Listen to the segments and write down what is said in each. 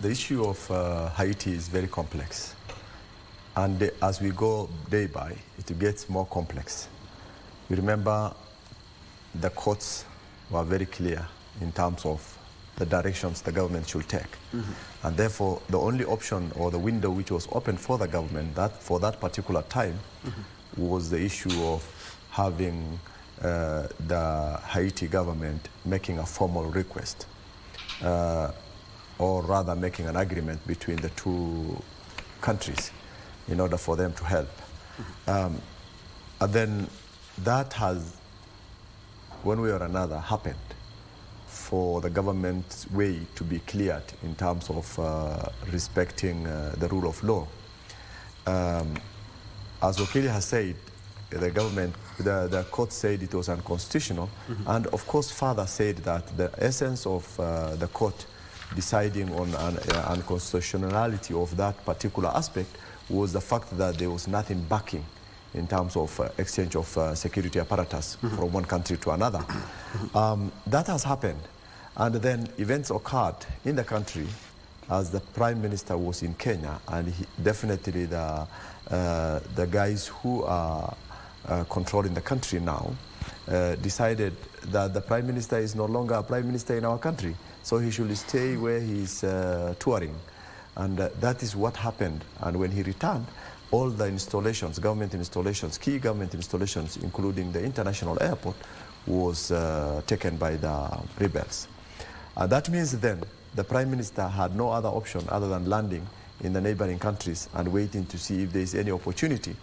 The issue of Haiti is very complex. And as we go day by, it gets more complex. You remember the courts were very clear in terms of the directions the government should take. And therefore, the only option or the window which was open for the government for that particular time was the issue of having the Haiti government making a formal request, or rather making an agreement between the two countries in order for them to help. And then that has, one way or another, happened for the government's way to be cleared in terms of respecting the rule of law. As Wakili has said, the government, the court said it was unconstitutional, and of course further said that the essence of the court deciding on unconstitutionality of that particular aspect was the fact that there was nothing backing in terms of exchange of security apparatus from one country to another. That has happened, and then events occurred in the country as the Prime Minister was in Kenya, and definitely the guys who are controlling the country now decided that the Prime Minister is no longer a Prime Minister in our country, so he should stay where he's touring. And that is what happened. And when he returned, all the installations, government installations, key government installations, including the international airport, was taken by the rebels. That means then the Prime Minister had no other option other than landing in the neighboring countries and waiting to see if there is any opportunity,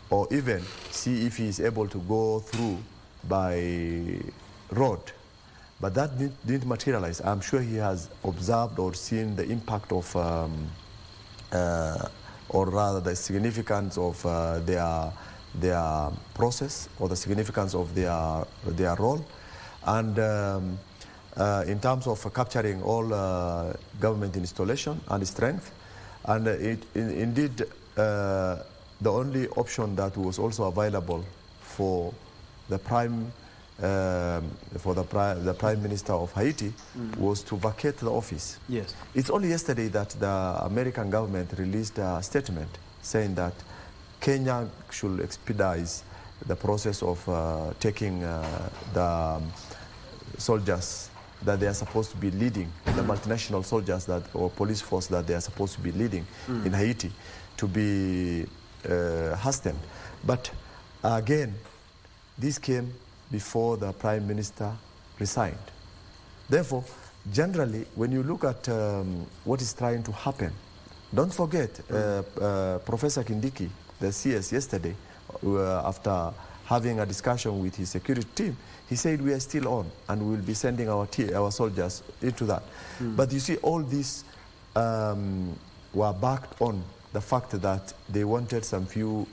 or even see if he is able to go through by road. But that didn't materialize. I'm sure he has observed or seen the impact of, or rather the significance of their process, or the significance of their role. And in terms of capturing all government installation and strength, and indeed the only option that was also available for the Prime Minister of Haiti was to vacate the office. Yes. It's only yesterday that the American government released a statement saying that Kenya should expedite the process of taking the soldiers that they are supposed to be leading, the multinational soldiers or police force that they are supposed to be leading in Haiti, to be hastened. But again, this came before the Prime Minister resigned. Therefore, generally, when you look at what is trying to happen, don't forget Professor Kindiki, the CS, yesterday, after having a discussion with his security team, he said we are still on and we will be sending our soldiers into that. But you see, all these were backed on the fact that they wanted some few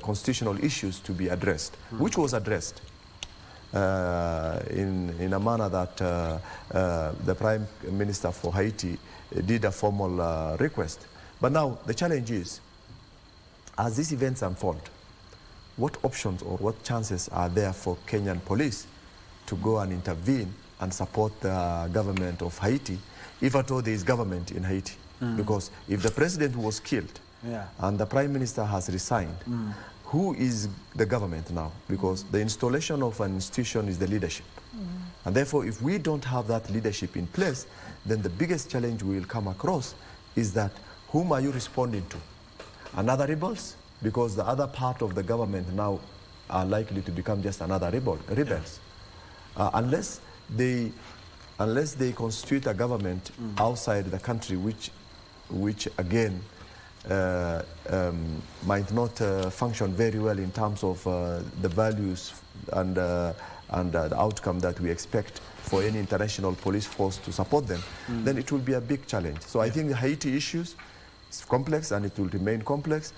constitutional issues to be addressed, which was addressed in a manner that the Prime Minister for Haiti did a formal request. But now the challenge is, as these events unfold, what options or what chances are there for Kenyan police to go and intervene and support the government of Haiti, if at all there is government in Haiti? Because if the president was killed and the Prime Minister has resigned, who is the government now? Because the installation of an institution is the leadership. And therefore, if we don't have that leadership in place, then the biggest challenge we will come across is that whom are you responding to? Another rebels? Because the other part of the government now are likely to become just another rebels. Unless they constitute a government outside the country, which again might not function very well in terms of the values and the outcome that we expect for any international police force to support them, then it will be a big challenge. So I think the Haiti issues is complex, and it will remain complex,